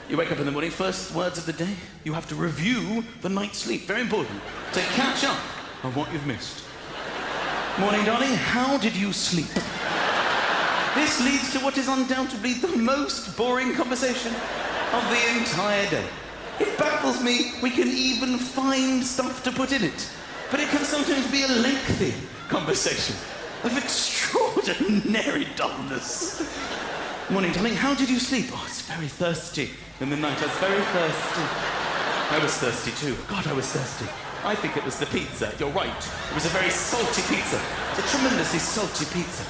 You wake up in the morning, first words of the day, you have to review the night's sleep. Very important. To catch up on what you've missed. Morning, darling. How did you sleep? This leads to what is undoubtedly the most boring conversation of the entire day. It baffles me we can even find stuff to put in it. But it can sometimes be a lengthy conversation of extraordinary dullness. Morning, darling. How did you sleep? Oh, it's very thirsty in the night. I was very thirsty. I was thirsty too. God, I was thirsty. I think it was the pizza. You're right. It was a very salty pizza. It's a tremendously salty pizza.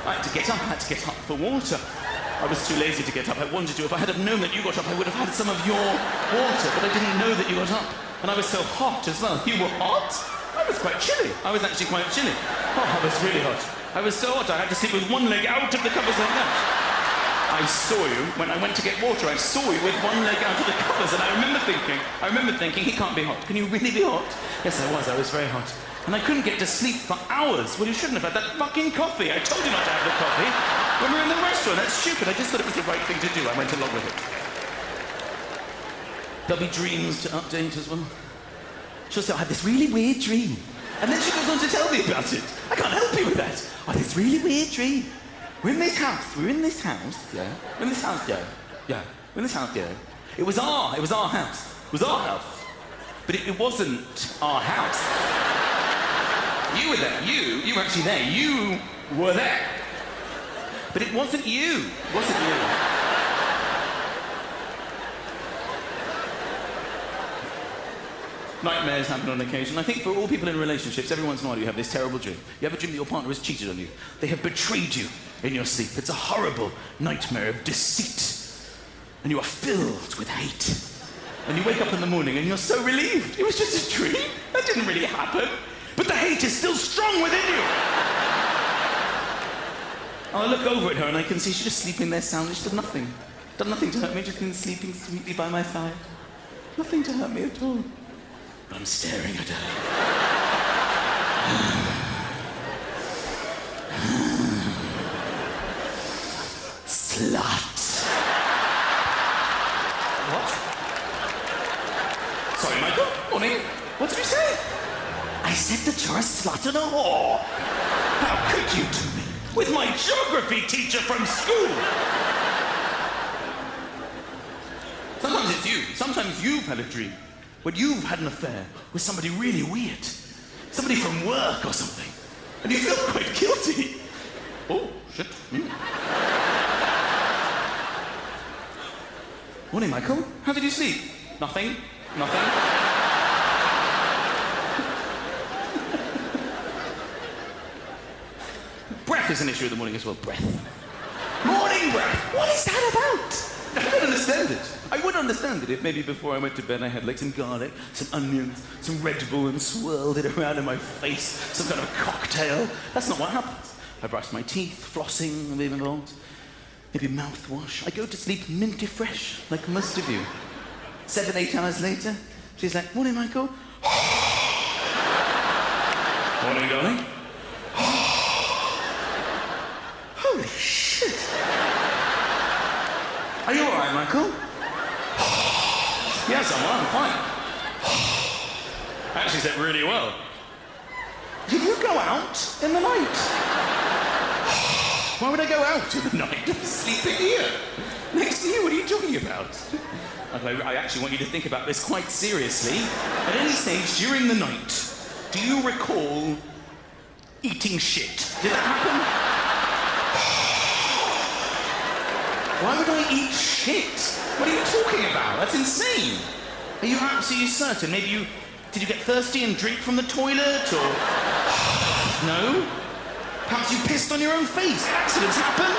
I had to get up. I had to get up for water. I was too lazy to get up. I wanted to. If I had have known that you got up, I would have had some of your water, but I didn't know that you got up. And I was so hot as well. You were hot? I was quite chilly. I was actually quite chilly. Oh, I was really hot. I was so hot, I had to sleep with one leg out of the covers like that. I saw you when I went to get water. I saw you with one leg out of the covers, and I remember thinking, he can't be hot. Can you really be hot? Yes, I was. I was very hot. And I couldn't get to sleep for hours. Well, you shouldn't have had that fucking coffee. I told you not to have the coffee when we were in the restaurant. That's stupid. I just thought it was the right thing to do. I went along with it. There'll be dreams to update as well. She'll say, I had this really weird dream. And then she goes on to tell me about it. I can't help you with that. I had this really weird dream. We're in this house. Yeah. We're in this house, yeah. Yeah. We're in this house, yeah. It was our house. It was our house. But it wasn't our house. You were there. You were actually there. You were there. But it wasn't you. It wasn't you. Nightmares happen on occasion. I think for all people in relationships, every once in a while you have this terrible dream. You have a dream that your partner has cheated on you. They have betrayed you in your sleep. It's a horrible nightmare of deceit. And you are filled with hate. And you wake up in the morning and you're so relieved. It was just a dream. That didn't really happen. But the hate is still strong within you. And I look over at her and I can see she's just sleeping there soundly. She's done nothing. Done nothing to hurt me, just been sleeping sweetly by my side. Nothing to hurt me at all. But I'm staring at her. Slut. What? Sorry, Michael. Morning. What did you say? I said that you're a slut and a whore. How could you to me? With my geography teacher from school. Sometimes it's you. Sometimes you've had a dream when you've had an affair with somebody really weird. Somebody from work or something. And you feel quite guilty. Oh, shit. Morning, Michael. How did you sleep? Nothing. Breath is an issue in the morning as well. Breath. Morning breath. What is that about? I don't understand it. I would understand it if maybe before I went to bed I had like some garlic, some onions, some Red Bull and swirled it around in my face, some kind of cocktail. That's not what happens. I brush my teeth, flossing, maybe involved. Maybe mouthwash. I go to sleep minty fresh, like most of you. 7, 8 hours later, she's like, morning, Michael. Morning, darling. Holy shit. Are you all right, Michael? Yes, I'm fine. I actually slept really well. Did you go out in the night? Why would I go out in the night? I'm sleeping here. Next to you, what are you talking about? I actually want you to think about this quite seriously. At any stage during the night, do you recall eating shit? Did that happen? Why would I eat shit? What are you talking about? That's insane. Are you absolutely certain? Maybe did you get thirsty and drink from the toilet, or... No? Perhaps you pissed on your own face. Accidents happen.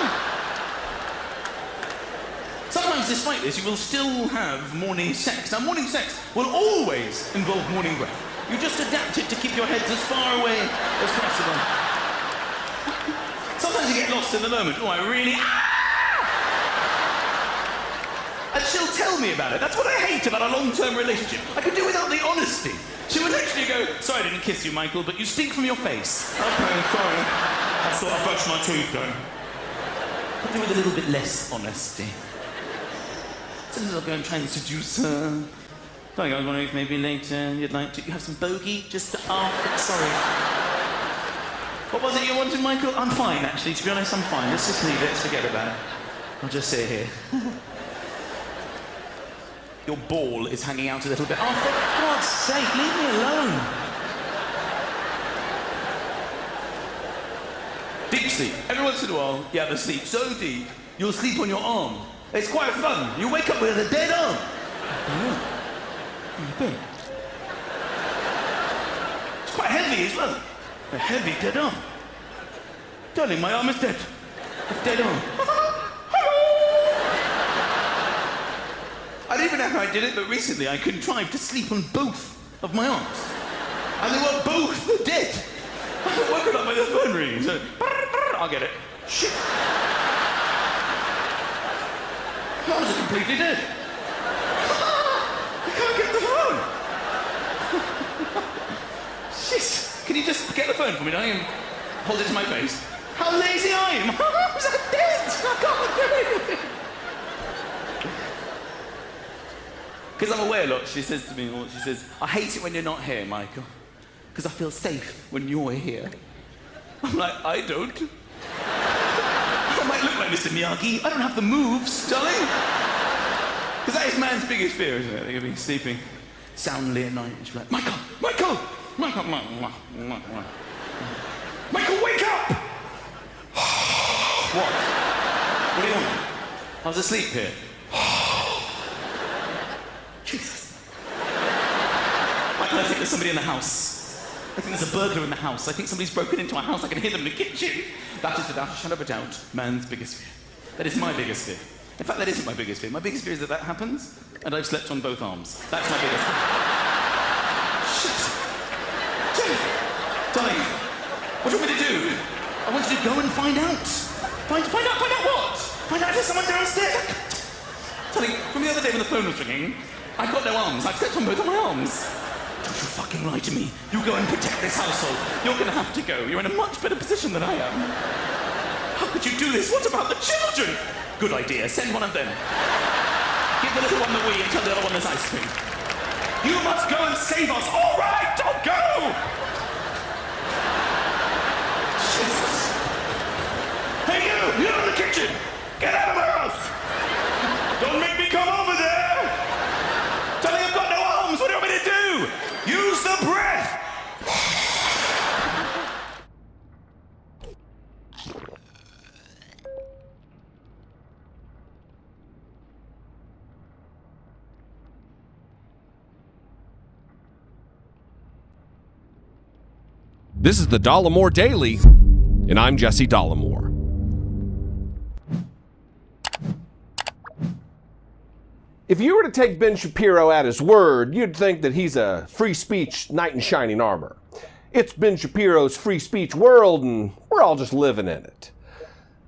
Sometimes despite this, you will still have morning sex. Now, morning sex will always involve morning breath. You just adapt it to keep your heads as far away as possible. Sometimes you get lost in the moment. Oh, I really... And she'll tell me about it. That's what I hate about a long-term relationship. I could do without the honesty. She would literally go, sorry, I didn't kiss you, Michael, but you stink from your face. Okay, sorry. I thought I brushed my teeth, though. Could do with a little bit less honesty. Sometimes I'll go and try and seduce her. Sorry, I was wondering if maybe later you'd like to... You have some bogey just to... sorry. What was it you wanted, Michael? I'm fine, actually. To be honest, I'm fine. Let's just leave it. Let's forget about it. I'll just sit here. Your ball is hanging out a little bit. Oh, for God's sake, leave me alone. Deep sleep. Every once in a while, you have a sleep so deep, you'll sleep on your arm. It's quite fun. You wake up with a dead arm. It's quite heavy as well. A heavy dead arm. Darling, my arm is dead. It's dead on. I don't even know how I did it, but recently I contrived to sleep on both of my arms. And they were both dead. I woke up by the phone ringing, so I'll get it. Shit. I was completely dead. I can't get the phone. Shit. Can you just get the phone for me, darling, and hold it to my face? How lazy I am. I was dead. I can't do anything. Because I'm away a lot, she says to me, I hate it when you're not here, Michael. Because I feel safe when you're here. I'm like, I don't. I might look like Mr. Miyagi. I don't have the moves, darling. Because that is man's biggest fear, isn't it? They're going to be sleeping soundly at night. And she'll be like, Michael, wake up! What? What do you want? I was asleep here. Jesus. Michael, I think there's somebody in the house. I think there's a burglar in the house. I think somebody's broken into our house. I can hear them in the kitchen. That is without a shadow of a doubt man's biggest fear. That is my biggest fear. In fact, that isn't my biggest fear. My biggest fear is that happens and I've slept on both arms. That's my biggest fear. Shit. Darling, what do you want me to do? I want you to go and find out. Find out what? Find out if there's someone downstairs. Darling, from the other day when the phone was ringing, I've got no arms. I've slept on both of my arms. Don't you fucking lie to me. You go and protect this household. You're going to have to go. You're in a much better position than I am. How could you do this? What about the children? Good idea. Send one of them. Give the little one the Wii and tell the other one there's ice cream. You must go and save us. All right, don't go! Jesus. Hey, you're in the kitchen. Get out of my house. Don't make me come over there. Tell me I've got no arms. What do you want me to do? Use the breath. This is the Dollemore Daily, and I'm Jesse Dollemore. If you were to take Ben Shapiro at his word, you'd think that he's a free speech knight in shining armor. It's Ben Shapiro's free speech world, and we're all just living in it.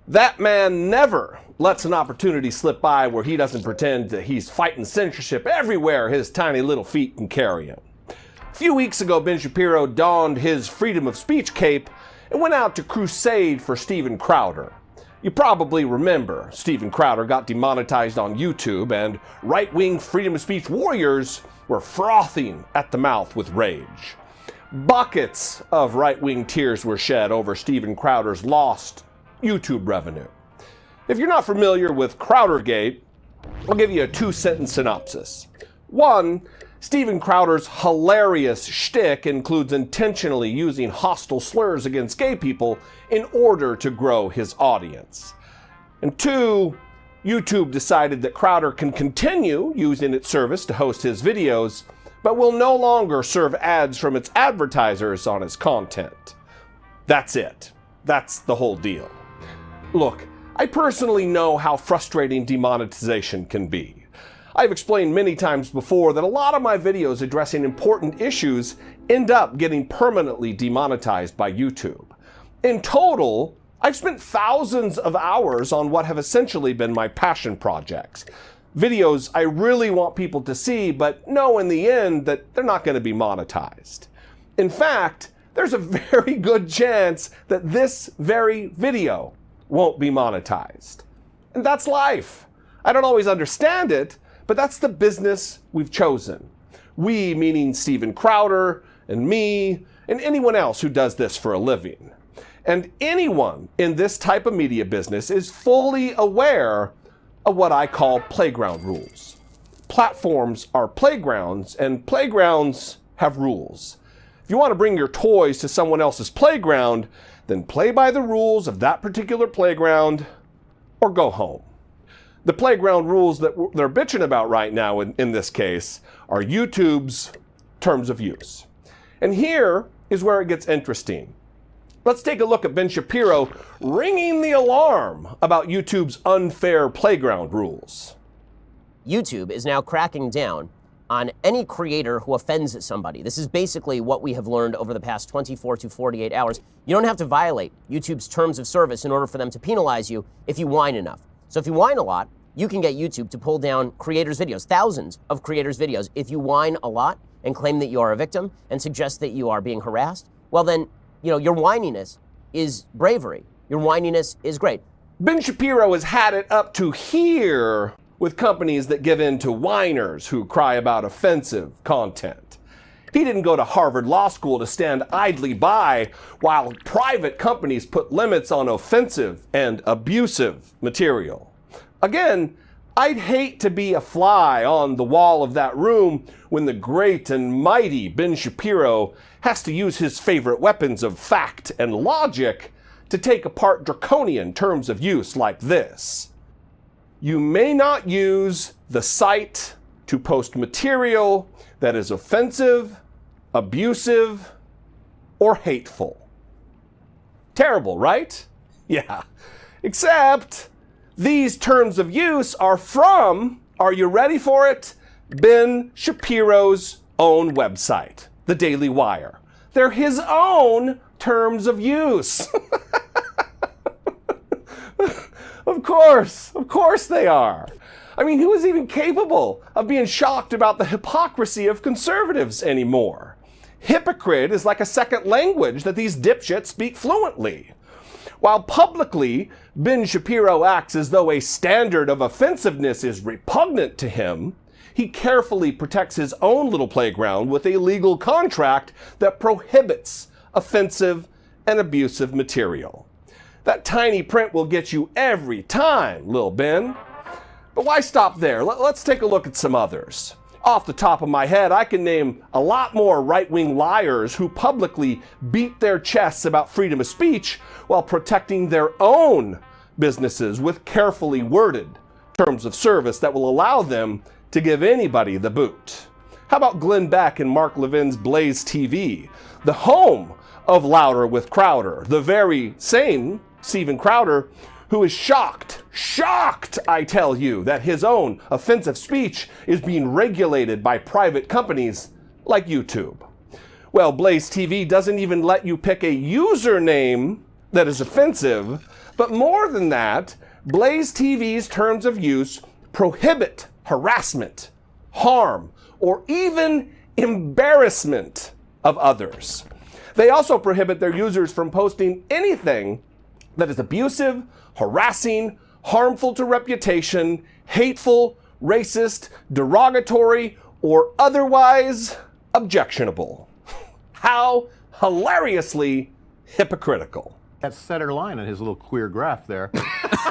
That man never lets an opportunity slip by where he doesn't pretend that he's fighting censorship everywhere his tiny little feet can carry him. A few weeks ago, Ben Shapiro donned his freedom of speech cape and went out to crusade for Steven Crowder. You probably remember Steven Crowder got demonetized on YouTube, and right-wing freedom of speech warriors were frothing at the mouth with rage. Buckets of right-wing tears were shed over Steven Crowder's lost YouTube revenue. If you're not familiar with Crowdergate, I'll give you a two-sentence synopsis. One, Steven Crowder's hilarious shtick includes intentionally using hostile slurs against gay people in order to grow his audience. And two, YouTube decided that Crowder can continue using its service to host his videos, but will no longer serve ads from its advertisers on his content. That's it. That's the whole deal. Look, I personally know how frustrating demonetization can be. I've explained many times before that a lot of my videos addressing important issues end up getting permanently demonetized by YouTube. In total, I've spent thousands of hours on what have essentially been my passion projects. Videos I really want people to see, but know in the end that they're not going to be monetized. In fact, there's a very good chance that this very video won't be monetized. And that's life. I don't always understand it, but that's the business we've chosen. We, meaning Steven Crowder and me and anyone else who does this for a living. And anyone in this type of media business is fully aware of what I call playground rules. Platforms are playgrounds, and playgrounds have rules. If you want to bring your toys to someone else's playground, then play by the rules of that particular playground or go home. The playground rules that they're bitching about right now in this case are YouTube's terms of use. And here is where it gets interesting. Let's take a look at Ben Shapiro ringing the alarm about YouTube's unfair playground rules. YouTube is now cracking down on any creator who offends somebody. This is basically what we have learned over the past 24 to 48 hours. You don't have to violate YouTube's terms of service in order for them to penalize you if you whine enough. So if you whine a lot, you can get YouTube to pull down creators' videos, thousands of creators' videos. If you whine a lot and claim that you are a victim and suggest that you are being harassed, well then, your whininess is bravery. Your whininess is great. Ben Shapiro has had it up to here with companies that give in to whiners who cry about offensive content. He didn't go to Harvard Law School to stand idly by while private companies put limits on offensive and abusive material. Again, I'd hate to be a fly on the wall of that room when the great and mighty Ben Shapiro has to use his favorite weapons of fact and logic to take apart draconian terms of use like this. You may not use the site to post material that is offensive, abusive, or hateful. Terrible, right? Yeah. Except these terms of use are from, are you ready for it? Ben Shapiro's own website, the Daily Wire. They're his own terms of use. Of course they are. I mean, who is even capable of being shocked about the hypocrisy of conservatives anymore? Hypocrite is like a second language that these dipshits speak fluently. While publicly, Ben Shapiro acts as though a standard of offensiveness is repugnant to him, he carefully protects his own little playground with a legal contract that prohibits offensive and abusive material. That tiny print will get you every time, Lil Ben. But why stop there? Let's take a look at some others. Off the top of my head, I can name a lot more right-wing liars who publicly beat their chests about freedom of speech while protecting their own businesses with carefully worded terms of service that will allow them to give anybody the boot. How about Glenn Beck and Mark Levin's Blaze TV, the home of Louder with Crowder, the very same Steven Crowder who is shocked, I tell you, that his own offensive speech is being regulated by private companies like YouTube. Well, Blaze TV doesn't even let you pick a username that is offensive, but more than that, Blaze TV's terms of use prohibit harassment, harm, or even embarrassment of others. They also prohibit their users from posting anything that is abusive, harassing, harmful to reputation, hateful, racist, derogatory, or otherwise objectionable. How hilariously hypocritical. That center line on his little queer graph there.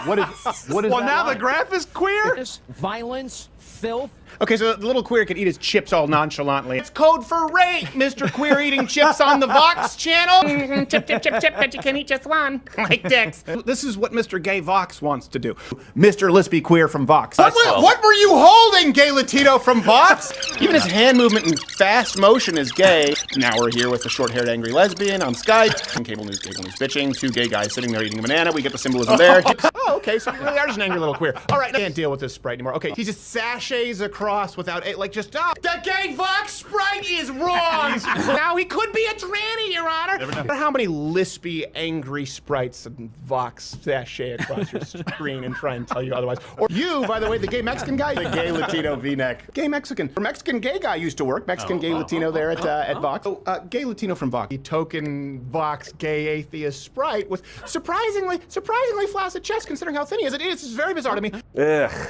What is Well, that now line? the graph is queer? Violence, filth. Okay, so the little queer could eat his chips all nonchalantly. It's code for rape, Mr. Queer eating chips on the Vox channel. Chip, chip, chip, chip, but you can eat just one. Like dicks. This is what Mr. Gay Vox wants to do. Mr. Lispy Queer from Vox. What were you holding, Gay Latino from Vox? Even his hand movement and fast motion is gay. Now we're here with the short-haired angry lesbian on Skype. And cable news bitching. Two gay guys sitting there eating a banana. We get the symbolism there. Oh, okay, so you really are just an angry little queer. All right, I can't deal with this Sprite anymore. Okay, he just sachets across without, the Gay Vox Sprite is wrong! Now he could be a tranny, Your Honor! I wonder how many lispy, angry Sprites and Vox sachet across your screen and try and tell you otherwise. Or you, by the way, the gay Mexican guy, the gay Latino V-neck. Gay Mexican. Or Mexican gay guy used to work. Mexican gay Latino there at Vox. Oh, gay Latino from Vox. The token Vox gay atheist Sprite with surprisingly flaccid chest considering how thin he is. It is very bizarre to me. Ugh.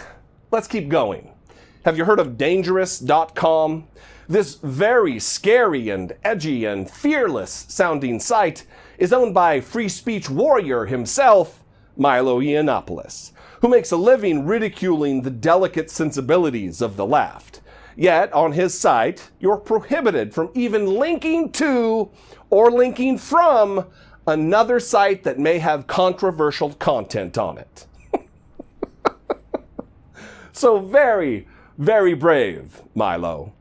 Let's keep going. Have you heard of Dangerous.com? This very scary and edgy and fearless sounding site is owned by free speech warrior himself, Milo Yiannopoulos, who makes a living ridiculing the delicate sensibilities of the left. Yet, on his site, you're prohibited from even linking to or linking from another site that may have controversial content on it. So very, very brave, Milo.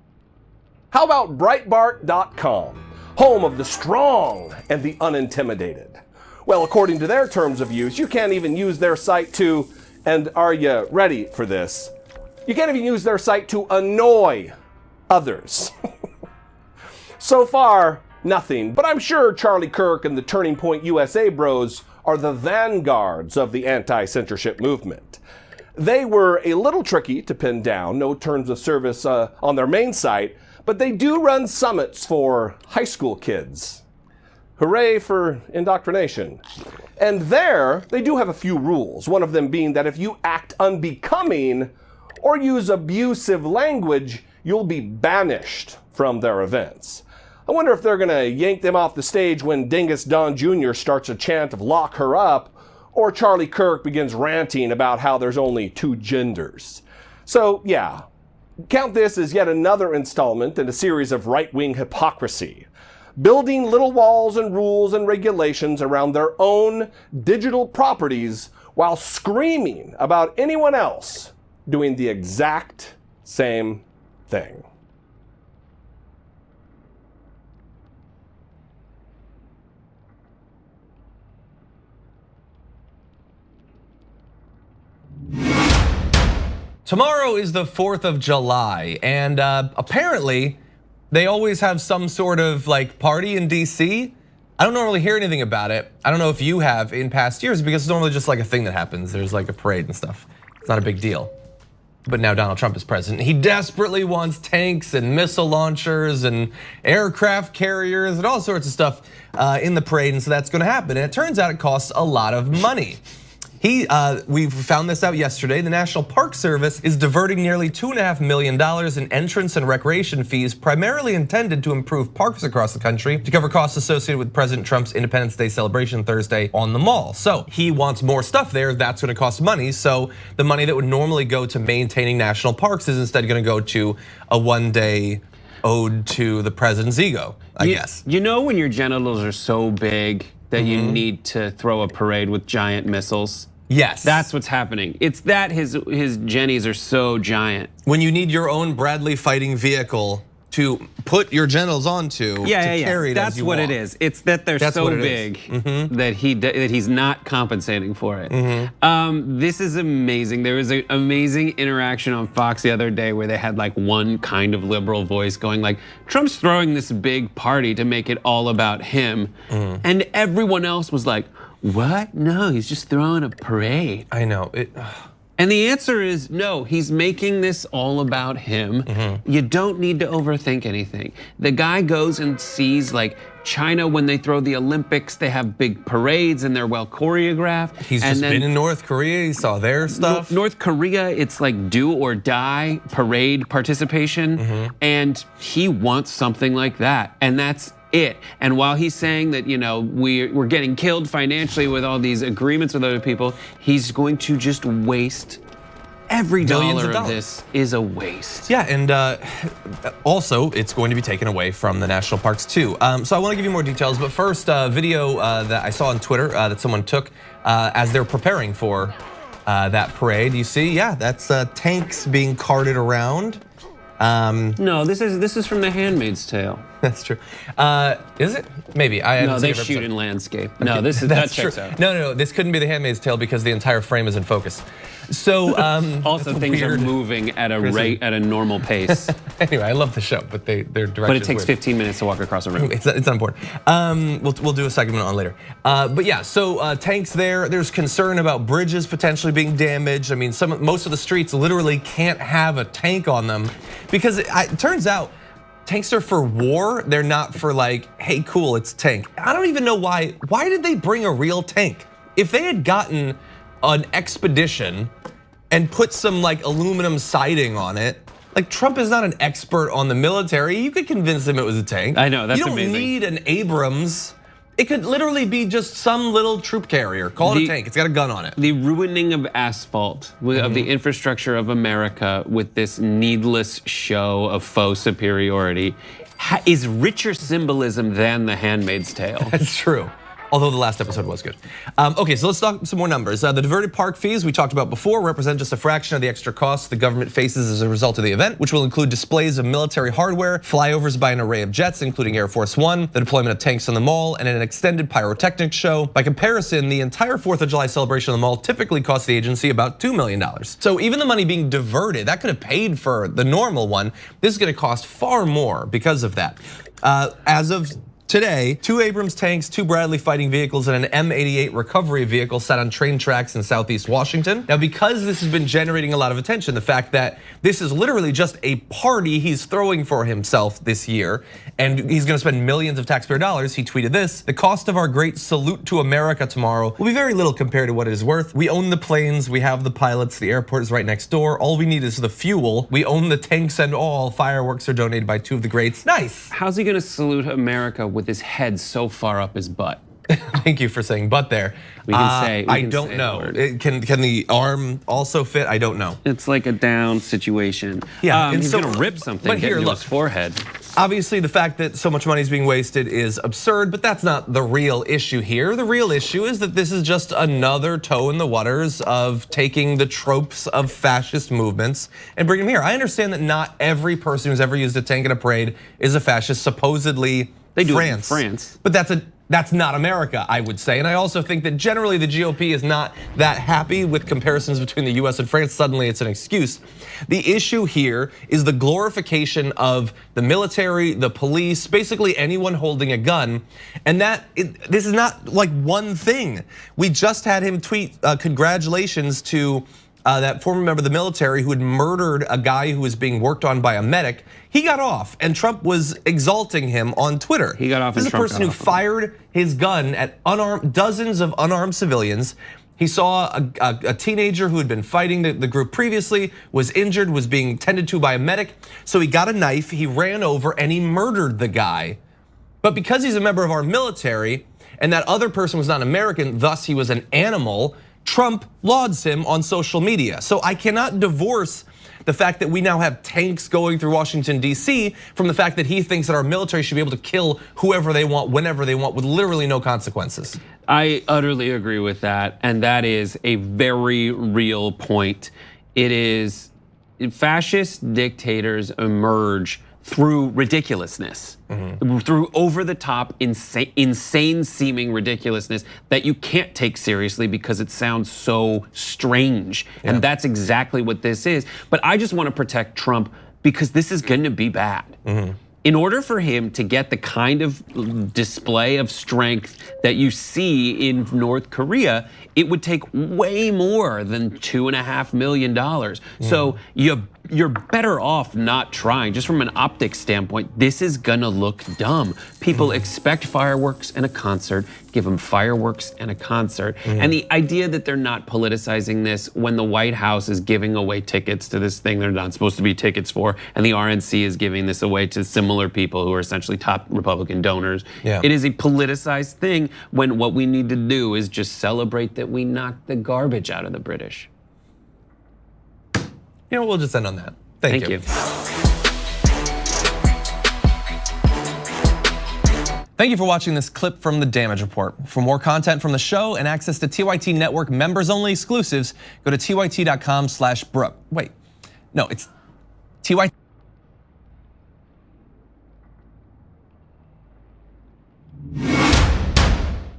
How about Breitbart.com? home of the strong and the unintimidated. Well, according to their terms of use, you can't even use their site to, and are you ready for this? You can't even use their site to annoy others. So far, nothing, but I'm sure Charlie Kirk and the Turning Point USA bros are the vanguards of the anti-censorship movement. They were a little tricky to pin down, no terms of service on their main site, but they do run summits for high school kids. Hooray for indoctrination. And there, they do have a few rules, one of them being that if you act unbecoming or use abusive language, you'll be banished from their events. I wonder if they're gonna yank them off the stage when Dingus Don Jr. starts a chant of lock her up, or Charlie Kirk begins ranting about how there's only 2 genders. So yeah, count this as yet another installment in a series of right-wing hypocrisy, building little walls and rules and regulations around their own digital properties while screaming about anyone else doing the exact same thing. Tomorrow is the 4th of July, and apparently they always have some sort of like party in DC. I don't normally hear anything about it. I don't know if you have in past years, because it's normally just like a thing that happens. There's like a parade and stuff. It's not a big deal. But now Donald Trump is president. He desperately wants tanks and missile launchers and aircraft carriers and all sorts of stuff in the parade, and so that's gonna happen. And it turns out it costs a lot of money. We found this out yesterday. The National Park Service is diverting nearly $2.5 million in entrance and recreation fees, primarily intended to improve parks across the country to cover costs associated with President Trump's Independence Day celebration Thursday on the mall. So he wants more stuff there. That's going to cost money. So the money that would normally go to maintaining national parks is instead going to go to a one-day ode to the president's ego, I guess. You know when your genitals are so big that you need to throw a parade with giant missiles? Yes. That's what's happening. It's that his jennies are so giant. When you need your own Bradley fighting vehicle to put your genitals onto, to carry it as you want. That's what it is. It's that they're so big that he's not compensating for it. This is amazing. There was an amazing interaction on Fox the other day where they had like one kind of liberal voice going like, Trump's throwing this big party to make it all about him. And everyone else was like, what? No, he's just throwing a parade. I know. And the answer is no, he's making this all about him. You don't need to overthink anything. The guy goes and sees like China when they throw the Olympics, they have big parades and they're well choreographed. He's just been in North Korea, he saw their stuff. North Korea, it's like do or die parade participation. And he wants something like that, and that's it. And while he's saying that, you know, we're getting killed financially with all these agreements with other people, he's going to just waste every dollar of this is a waste. Yeah, and also it's going to be taken away from the national parks too. So I want to give you more details, but first, video that I saw on Twitter that someone took as they're preparing for that parade. You see, yeah, that's tanks being carted around. No, this is from The Handmaid's Tale. That's true. Is it? Maybe. No, they shoot in landscape. Okay. No, that checks out. No, this couldn't be The Handmaid's Tale because the entire frame is in focus. So also things are moving at a rate at a normal pace. Anyway, I love the show, but their direction. But it takes 15 minutes to walk across a room. It's not important. We'll do a segment on later. But yeah, so tanks there. There's concern about bridges potentially being damaged. I mean, most of the streets literally can't have a tank on them because it turns out tanks are for war. They're not for like, hey, cool, it's a tank. I don't even know why. Why did they bring a real tank? If they had gotten an expedition and put some like aluminum siding on it, like Trump is not an expert on the military. You could convince him it was a tank. I know, that's You amazing. don't need an Abrams. It could literally be just some little troop carrier. Call it a tank, it's got a gun on it. The ruining of asphalt, of the infrastructure of America with this needless show of faux superiority is richer symbolism than The Handmaid's Tale. That's true. Although the last episode was good. Okay, so let's talk some more numbers. The diverted park fees we talked about before represent just a fraction of the extra costs the government faces as a result of the event, which will include displays of military hardware, flyovers by an array of jets, including Air Force One, the deployment of tanks on the mall, and an extended pyrotechnics show. By comparison, the entire 4th of July celebration on the mall typically costs the agency about $2 million. So even the money being diverted, that could have paid for the normal one. This is gonna cost far more because of that. As of today, 2 Abrams tanks, 2 Bradley fighting vehicles, and an M88 recovery vehicle sat on train tracks in Southeast Washington. Now, because this has been generating a lot of attention, the fact that this is literally just a party he's throwing for himself this year, and he's gonna spend millions of taxpayer dollars, he tweeted this: "The cost of our great salute to America tomorrow will be very little compared to what it is worth. We own the planes, we have the pilots, the airport is right next door. All we need is the fuel. We own the tanks and all. Fireworks are donated by 2 of the greats." Nice. How's he gonna salute America with his head so far up his butt? Thank you for saying butt there. We can say. I don't know. Can the arm also fit? I don't know. It's like a down situation. Yeah, and he's so- gonna rip something. but here, Get into look. his forehead. Obviously, the fact that so much money is being wasted is absurd, but that's not the real issue here. The real issue is that this is just another toe in the waters of taking the tropes of fascist movements and bringing them here. I understand that not every person who's ever used a tank in a parade is a fascist. Supposedly, They do France. it in France. But that's not America, I would say. And I also think that generally the GOP is not that happy with comparisons between the US and France. Suddenly it's an excuse. The issue here is the glorification of the military, the police, basically anyone holding a gun. And this is not like one thing. We just had him tweet congratulations to that former member of the military who had murdered a guy who was being worked on by a medic. He got off, and Trump was exalting him on Twitter. He got off, This and is a Trump person got who off. fired his gun at dozens of unarmed civilians. He saw a teenager who had been fighting the group previously, was injured, was being tended to by a medic. So he got a knife, he ran over, and he murdered the guy. But because he's a member of our military, and that other person was not American, thus he was an animal, Trump lauds him on social media. So I cannot divorce the fact that we now have tanks going through Washington, D.C. from the fact that he thinks that our military should be able to kill whoever they want, whenever they want, with literally no consequences. I utterly agree with that, and that is a very real point. It is fascist dictators emerge through ridiculousness, through over-the-top, insane seeming ridiculousness that you can't take seriously because it sounds so strange. And that's exactly what this is. But I just want to protect Trump because this is going to be bad. In order for him to get the kind of display of strength that you see in North Korea, it would take way more than $2.5 million. So you're better off not trying. Just from an optics standpoint, this is gonna look dumb. People expect fireworks and a concert, give them fireworks and a concert. And the idea that they're not politicizing this when the White House is giving away tickets to this thing they're not supposed to be tickets for, and the RNC is giving this away to similar people who are essentially top Republican donors. It is a politicized thing when what we need to do is just celebrate that we knocked the garbage out of the British. You know, we'll just end on that. Thank you. Thank you for watching this clip from The Damage Report. For more content from the show and access to TYT Network members-only exclusives, go to tyt.com/Brooke. Wait, no, it's TYT.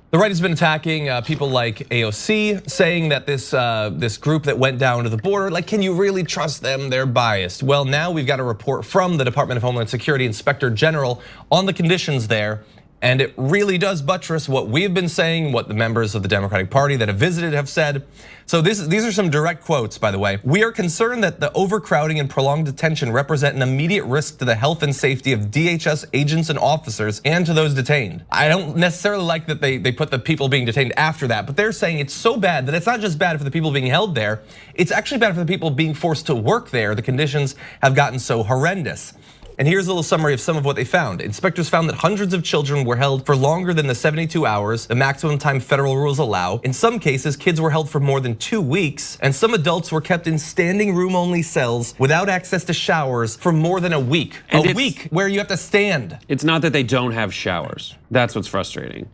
The right has been attacking people like AOC, saying that this group that went down to the border, like, can you really trust them? They're biased. Well, now we've got a report from the Department of Homeland Security Inspector General on the conditions there. And it really does buttress what we've been saying, what the members of the Democratic Party that have visited have said. So these are some direct quotes, by the way. "We are concerned that the overcrowding and prolonged detention represent an immediate risk to the health and safety of DHS agents and officers and to those detained." I don't necessarily like that they put the people being detained after that, but they're saying it's so bad that it's not just bad for the people being held there, it's actually bad for the people being forced to work there. The conditions have gotten so horrendous. And here's a little summary of some of what they found. Inspectors found that hundreds of children were held for longer than the 72 hours, the maximum time federal rules allow. In some cases, kids were held for more than 2 weeks, and some adults were kept in standing room only cells without access to showers for more than a week. A week where you have to stand. It's not that they don't have showers. That's what's frustrating.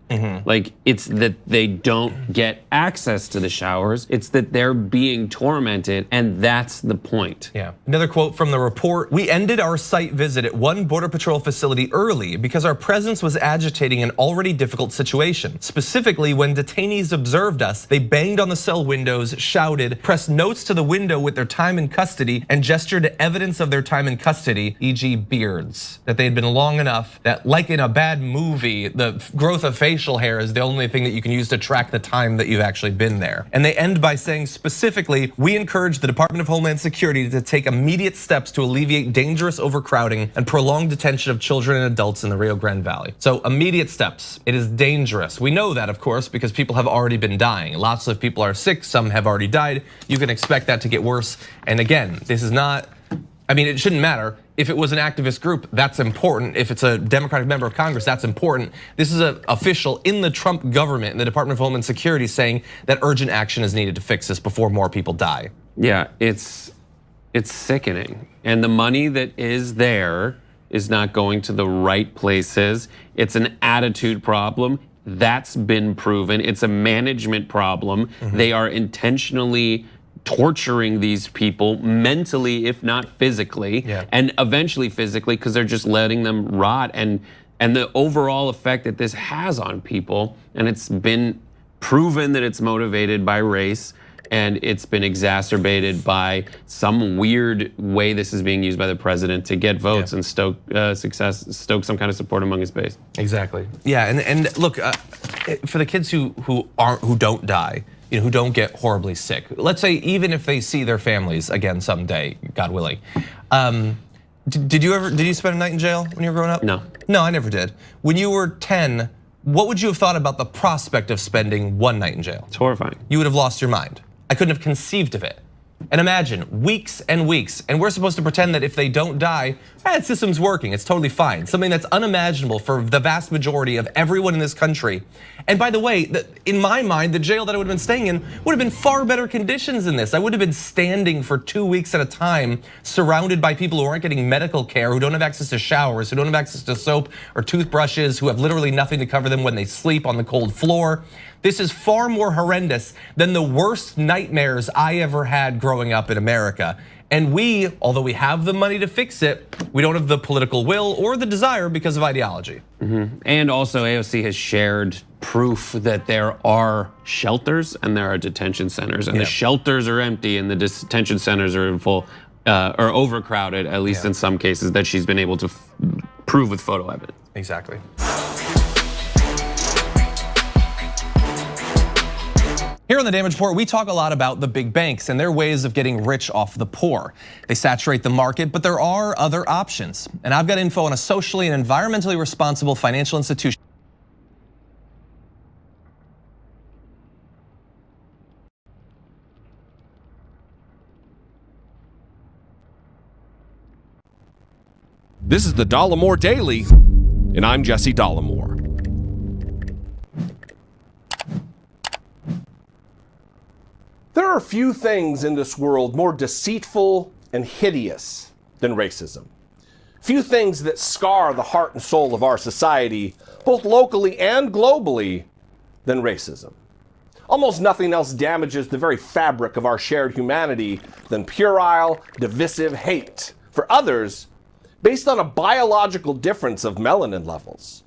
Like, it's that they don't get access to the showers. It's that they're being tormented, and that's the point. Yeah. Another quote from the report: "We ended our site visit at one Border Patrol facility early because our presence was agitating an already difficult situation. Specifically, when detainees observed us, they banged on the cell windows, shouted, pressed notes to the window with their time in custody, and gestured evidence of their time in custody, e.g. beards. That they had been long enough that, like in a bad movie, the growth of facial hair is the only thing that you can use to track the time that you've actually been there." And they end by saying specifically, "We encourage the Department of Homeland Security to take immediate steps to alleviate dangerous overcrowding and prolonged detention of children and adults in the Rio Grande Valley." So immediate steps. It is dangerous. We know that, of course, because people have already been dying. Lots of people are sick, some have already died. You can expect that to get worse. And again, this is not, I mean, it shouldn't matter. If it was an activist group, that's important. If it's a Democratic member of Congress, that's important. This is an official in the Trump government, in the Department of Homeland Security, saying that urgent action is needed to fix this before more people die. Yeah, it's sickening. And the money that is there is not going to the right places. It's an attitude problem. That's been proven. It's a management problem. They are intentionally torturing these people mentally, if not physically, and eventually physically, because they're just letting them rot. And the overall effect that this has on people, and it's been proven that it's motivated by race, and it's been exacerbated by some weird way this is being used by the president to get votes and stoke stoke some kind of support among his base. Exactly. Yeah, and look, for the kids who don't die, who don't get horribly sick. Let's say even if they see their families again someday, God willing. Did you spend a night in jail when you were growing up? No. No, I never did. When you were 10, what would you have thought about the prospect of spending one night in jail? It's horrifying. You would have lost your mind. I couldn't have conceived of it. And imagine weeks and weeks, and we're supposed to pretend that if they don't die, the system's working, it's totally fine. Something that's unimaginable for the vast majority of everyone in this country. And by the way, in my mind, the jail that I would have been staying in would have been far better conditions than this. I would have been standing for 2 weeks at a time, surrounded by people who aren't getting medical care, who don't have access to showers, who don't have access to soap or toothbrushes, who have literally nothing to cover them when they sleep on the cold floor. This is far more horrendous than the worst nightmares I ever had growing up in America. And we, although we have the money to fix it, we don't have the political will or the desire because of ideology. And also AOC has shared proof that there are shelters and there are detention centers, and the shelters are empty and the detention centers are full, or overcrowded, at least in some cases, that she's been able to prove with photo evidence. Exactly. Here on the Damage Report, we talk a lot about the big banks and their ways of getting rich off the poor. They saturate the market, but there are other options. And I've got info on a socially and environmentally responsible financial institution. This is the Dollemore Daily, and I'm Jesse Dollemore. There are few things in this world more deceitful and hideous than racism. Few things that scar the heart and soul of our society, both locally and globally, than racism. Almost nothing else damages the very fabric of our shared humanity than puerile, divisive hate for others based on a biological difference of melanin levels.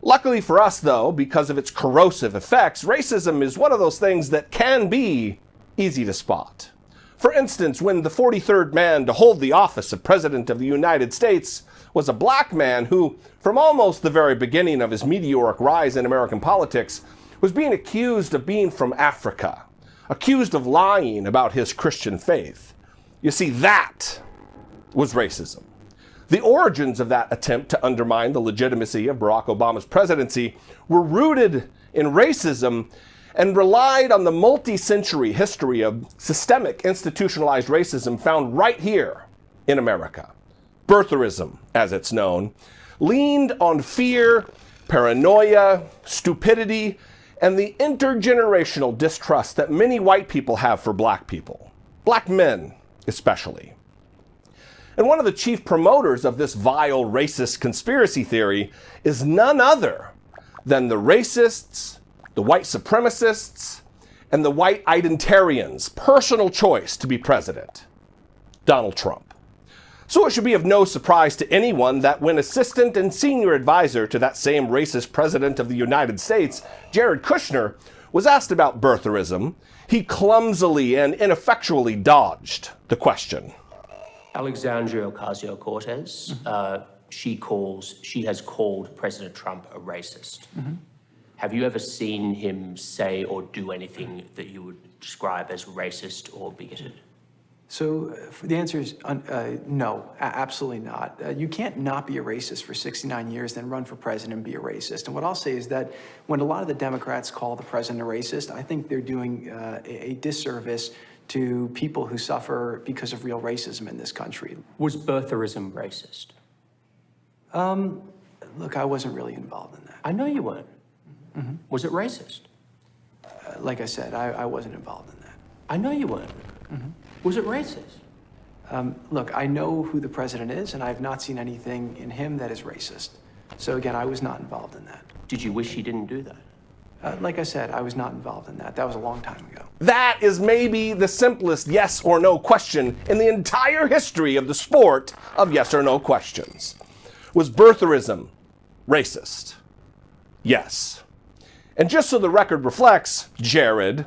Luckily for us, though, because of its corrosive effects, racism is one of those things that can be easy to spot. For instance, when the 43rd man to hold the office of President of the United States was a black man who, from almost the very beginning of his meteoric rise in American politics, was being accused of being from Africa, accused of lying about his Christian faith. You see, that was racism. The origins of that attempt to undermine the legitimacy of Barack Obama's presidency were rooted in racism and relied on the multi-century history of systemic institutionalized racism found right here in America. birtherism, as it's known, leaned on fear, paranoia, stupidity, and the intergenerational distrust that many white people have for black people, black men especially. And one of the chief promoters of this vile racist conspiracy theory is none other than the racists, the white supremacists, and the white identitarians' personal choice to be president, Donald Trump. So it should be of no surprise to anyone that when assistant and senior advisor to that same racist president of the United States, Jared Kushner, was asked about birtherism, he clumsily and ineffectually dodged the question. Alexandria Ocasio-Cortez, she has called President Trump a racist. Have you ever seen him say or do anything that you would describe as racist or bigoted? So the answer is no, absolutely not. You can't not be a racist for 69 years, then run for president and be a racist. And what I'll say is that when a lot of the Democrats call the president a racist, I think they're doing a disservice to people who suffer because of real racism in this country. Was birtherism racist? Look, I wasn't really involved in that. I know you weren't. Was it racist? Like I said, I wasn't involved in that. I know you weren't. Was it racist? Look, I know who the president is, and I have not seen anything in him that is racist. So again, I was not involved in that. Did you wish he didn't do that? Like I said, I was not involved in that. That was a long time ago. That is maybe the simplest yes or no question in the entire history of the sport of yes or no questions. Was birtherism racist? Yes. And just so the record reflects, Jared,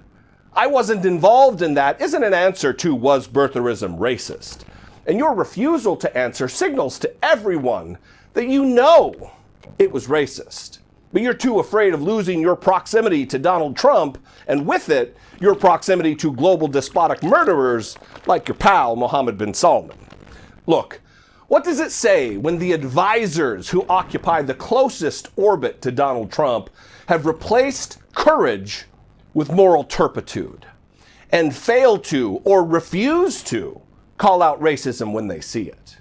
I wasn't involved in that isn't an answer to was birtherism racist. And your refusal to answer signals to everyone that you know it was racist. But you're too afraid of losing your proximity to Donald Trump, and with it, your proximity to global despotic murderers like your pal Mohammed bin Salman. Look, what does it say when the advisors who occupy the closest orbit to Donald Trump have replaced courage with moral turpitude and fail to or refuse to call out racism when they see it?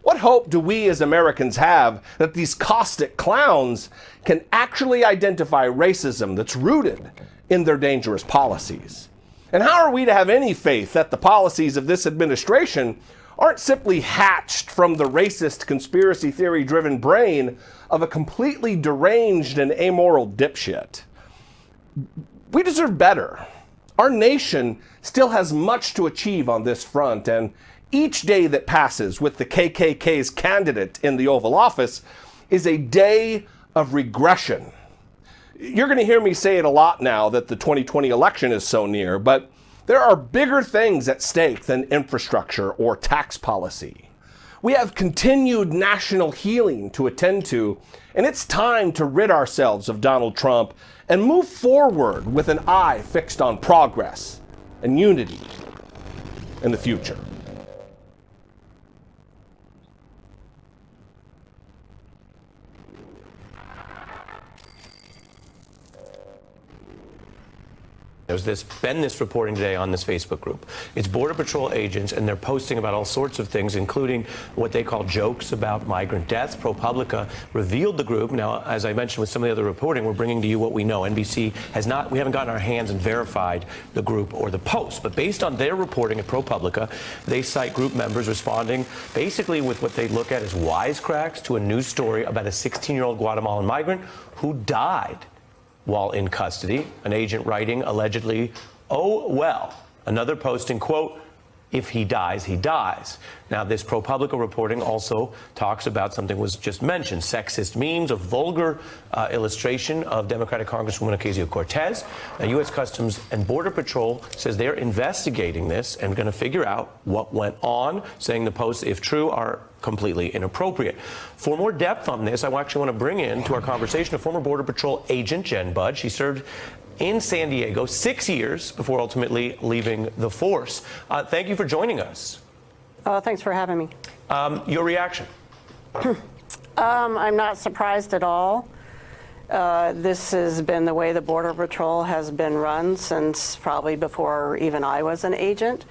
What hope do we as Americans have that these caustic clowns can actually identify racism that's rooted in their dangerous policies? And how are we to have any faith that the policies of this administration aren't simply hatched from the racist conspiracy theory-driven brain of a completely deranged and amoral dipshit? We deserve better. Our nation still has much to achieve on this front, and each day that passes with the KKK's candidate in the Oval Office is a day of regression. You're going to hear me say it a lot now that the 2020 election is so near, but there are bigger things at stake than infrastructure or tax policy. We have continued national healing to attend to, and it's time to rid ourselves of Donald Trump and move forward with an eye fixed on progress and unity in the future. There's been this reporting today on this Facebook group. It's Border Patrol agents, and they're posting about all sorts of things, including what they call jokes about migrant deaths. ProPublica revealed the group. Now, as I mentioned with some of the other reporting, we're bringing to you what we know. NBC we haven't gotten our hands and verified the group or the post. But based on their reporting at ProPublica, they cite group members responding basically with what they look at as wisecracks to a news story about a 16-year-old Guatemalan migrant who died while in custody. An agent writing allegedly, "Oh, well." Another posting, quote, "If he dies, he dies." Now, this ProPublica reporting also talks about something was just mentioned, sexist memes, a vulgar illustration of Democratic Congresswoman Ocasio-Cortez. Now, U.S. Customs and Border Patrol says they're investigating this and going to figure out what went on, saying the posts, if true, are completely inappropriate. For more depth on this, I actually want to bring in to our conversation a former Border Patrol agent, Jen Budd. She served in San Diego 6 years before ultimately leaving the force. Thank you for joining us. Thanks for having me. Your reaction? I'm not surprised at all. This has been the way the Border Patrol has been run since probably before even I was an agent.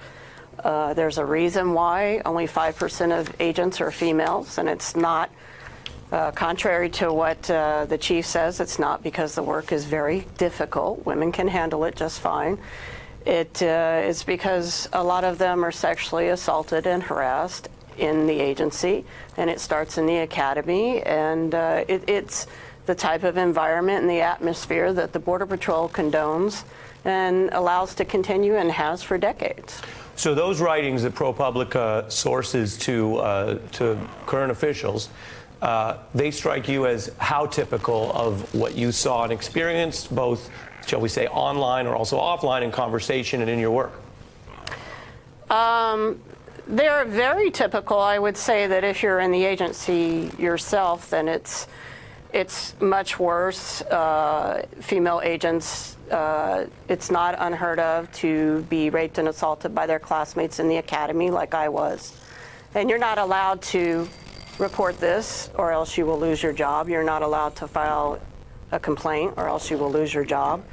There's a reason why only 5% of agents are females, and it's not contrary to what the chief says. It's not because the work is very difficult. Women can handle it just fine. It is because a lot of them are sexually assaulted and harassed in the agency, and it starts in the academy, and it's the type of environment and the atmosphere that the Border Patrol condones and allows to continue and has for decades. So those writings that ProPublica sources to current officials, they strike you as how typical of what you saw and experienced, both, shall we say, online or also offline in conversation and in your work? They're very typical. I would say that if you're in the agency yourself, then it's much worse. Female agents, it's not unheard of to be raped and assaulted by their classmates in the academy, like I was. And you're not allowed to report this, or else you will lose your job. You're not allowed to file a complaint, or else you will lose your job,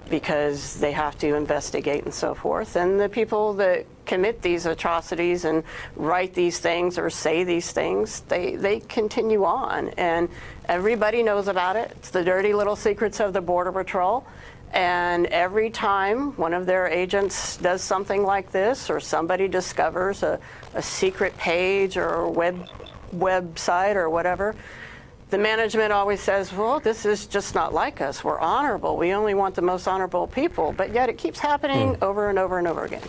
because they have to investigate and so forth. And the people that commit these atrocities and write these things or say these things, they continue on. And everybody knows about it. It's the dirty little secrets of the Border Patrol. And every time one of their agents does something like this, or somebody discovers a secret page or a website or whatever, the management always says, well, this is just not like us. We're honorable. We only want the most honorable people. But yet it keeps happening over and over and over again.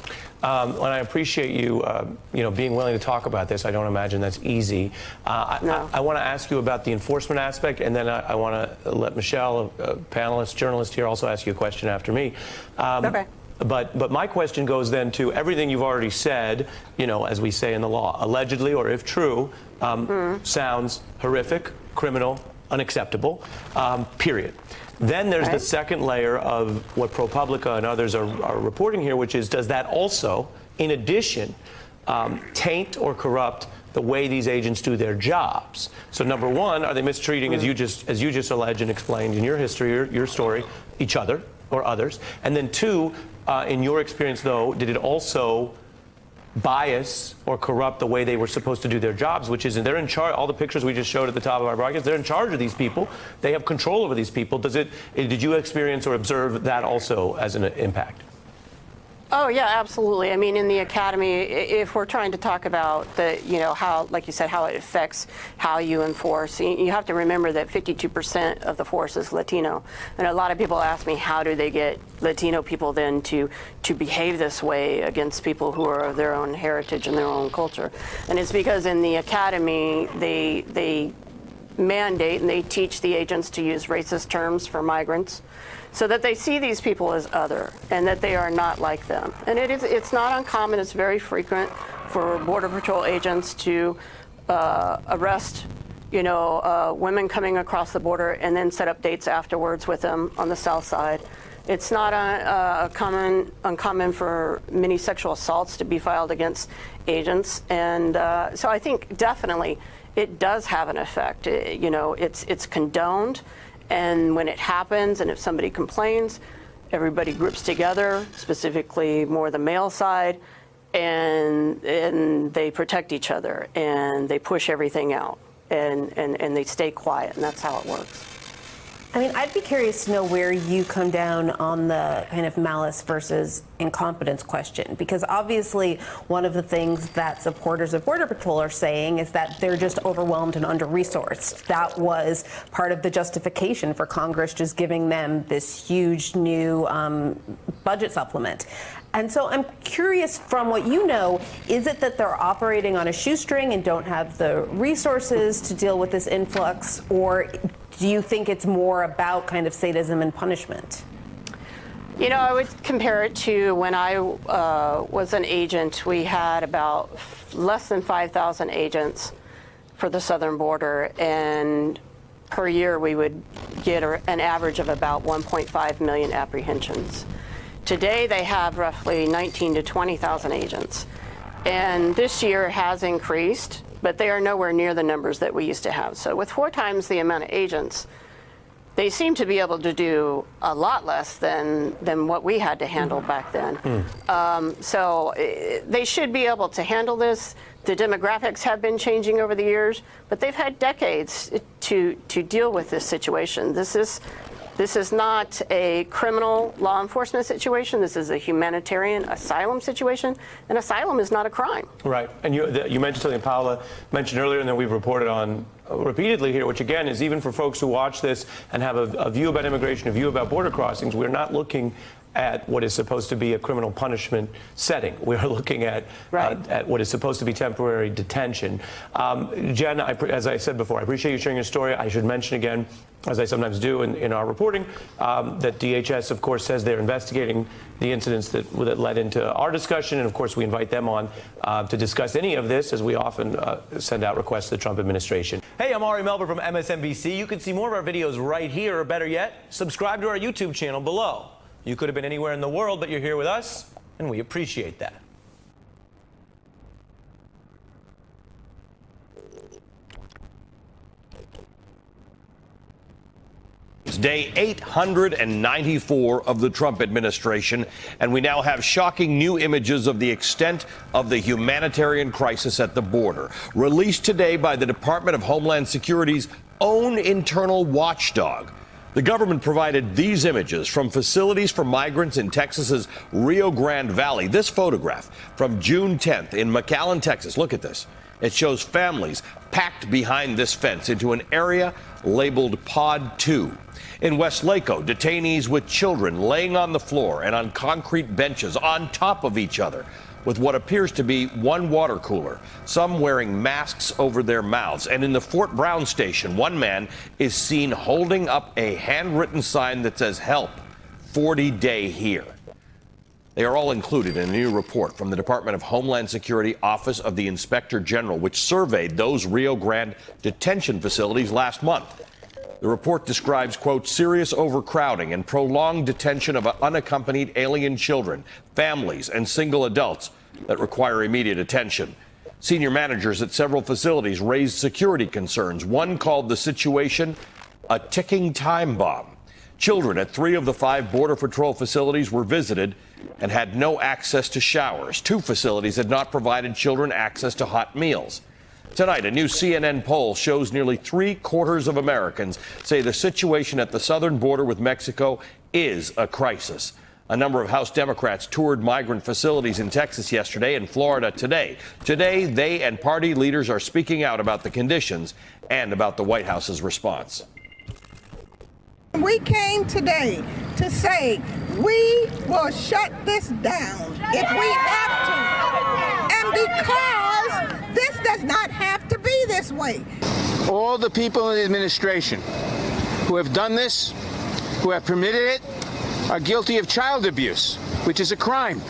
And I appreciate you, being willing to talk about this. I don't imagine that's easy. No. I want to ask you about the enforcement aspect, and then I want to let Michelle, a panelist, journalist here, also ask you a question after me. Okay. But my question goes then to everything you've already said, as we say in the law, allegedly, or if true, sounds horrific, criminal, unacceptable, period. Then there's the second layer of what ProPublica and others are reporting here, which is, does that also, in addition, taint or corrupt the way these agents do their jobs? So number one, are they mistreating, as you just alleged and explained in your history, your story, each other or others? And then two, in your experience, though, did it also bias or corrupt the way they were supposed to do their jobs, which is, they're in charge. All the pictures we just showed at the top of our broadcast, they're in charge of these people. They have control over these people. Did you experience or observe that also as an impact? Oh, yeah, absolutely. I mean, in the academy, if we're trying to talk about how, like you said, how it affects how you enforce, you have to remember that 52% of the force is Latino. And a lot of people ask me, how do they get Latino people then to behave this way against people who are of their own heritage and their own culture? And it's because in the academy, they mandate and they teach the agents to use racist terms for migrants, so that they see these people as other and that they are not like them. And it's not uncommon, it's very frequent for Border Patrol agents to arrest women coming across the border and then set up dates afterwards with them on the south side. It's not uncommon for many sexual assaults to be filed against agents. And so I think definitely it does have an effect. It's condoned. And when it happens, and if somebody complains, everybody groups together, specifically more the male side, and they protect each other, and they push everything out, and they stay quiet, and that's how it works. I mean, I'd be curious to know where you come down on the kind of malice versus incompetence question, because obviously one of the things that supporters of Border Patrol are saying is that they're just overwhelmed and under-resourced. That was part of the justification for Congress just giving them this huge new budget supplement. And so I'm curious, from what you know, is it that they're operating on a shoestring and don't have the resources to deal with this influx, or do you think it's more about kind of sadism and punishment? I would compare it to when I was an agent. We had about less than 5,000 agents for the southern border, and per year we would get an average of about 1.5 million apprehensions. Today they have roughly 19 to 20,000 agents, and this year has increased, but they are nowhere near the numbers that we used to have. So with 4 times the amount of agents, they seem to be able to do a lot less than what we had to handle back then. So they should be able to handle this. The demographics have been changing over the years, but they've had decades to deal with this situation. This is not a criminal law enforcement situation. This is a humanitarian asylum situation, and asylum is not a crime. Right. And you mentioned something Paola mentioned earlier, and that we've reported on repeatedly here, which again is even for folks who watch this and have a view about immigration, a view about border crossings, we're not looking at what is supposed to be a criminal punishment setting. We are looking at what is supposed to be temporary detention. Jen, as I said before, I appreciate you sharing your story. I should mention again, as I sometimes do in our reporting, that DHS, of course, says they're investigating the incidents that led into our discussion. And, of course, we invite them on to discuss any of this, as we often send out requests to the Trump administration. Hey, I'm Ari Melber from MSNBC. You can see more of our videos right here, or better yet, subscribe to our YouTube channel below. You could have been anywhere in the world, but you're here with us, and we appreciate that. It's day 894 of the Trump administration, and we now have shocking new images of the extent of the humanitarian crisis at the border, released today by the Department of Homeland Security's own internal watchdog. The government provided these images from facilities for migrants in Texas's Rio Grande Valley. This photograph from June 10th in McAllen, Texas. Look at this. It shows families packed behind this fence into an area labeled Pod 2. In Westlaco, detainees with children laying on the floor and on concrete benches on top of each other, with what appears to be one water cooler, some wearing masks over their mouths. And in the Fort Brown station, one man is seen holding up a handwritten sign that says, "Help, 40-day here." They are all included in a new report from the Department of Homeland Security Office of the Inspector General, which surveyed those Rio Grande detention facilities last month. The report describes, quote, serious overcrowding and prolonged detention of unaccompanied alien children, families, and single adults that require immediate attention. Senior managers at several facilities raised security concerns. One called the situation a ticking time bomb. Children at 3 of the 5 Border Patrol facilities were visited and had no access to showers. 2 facilities had not provided children access to hot meals. Tonight, a new CNN poll shows nearly 3/4 of Americans say the situation at the southern border with Mexico is a crisis. A number of House Democrats toured migrant facilities in Texas yesterday and Florida today. Today, they and party leaders are speaking out about the conditions and about the White House's response. We came today to say we will shut this down if we have to. And because this does not have to be this way. All the people in the administration who have done this, who have permitted it, are guilty of child abuse, which is a crime.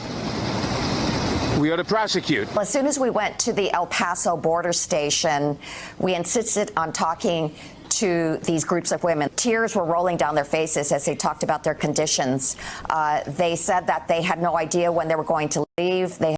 We ought to prosecute. As soon as we went to the El Paso border station, we insisted on talking to these groups of women. Tears were rolling down their faces as they talked about their conditions. They said that they had no idea when they were going to leave. They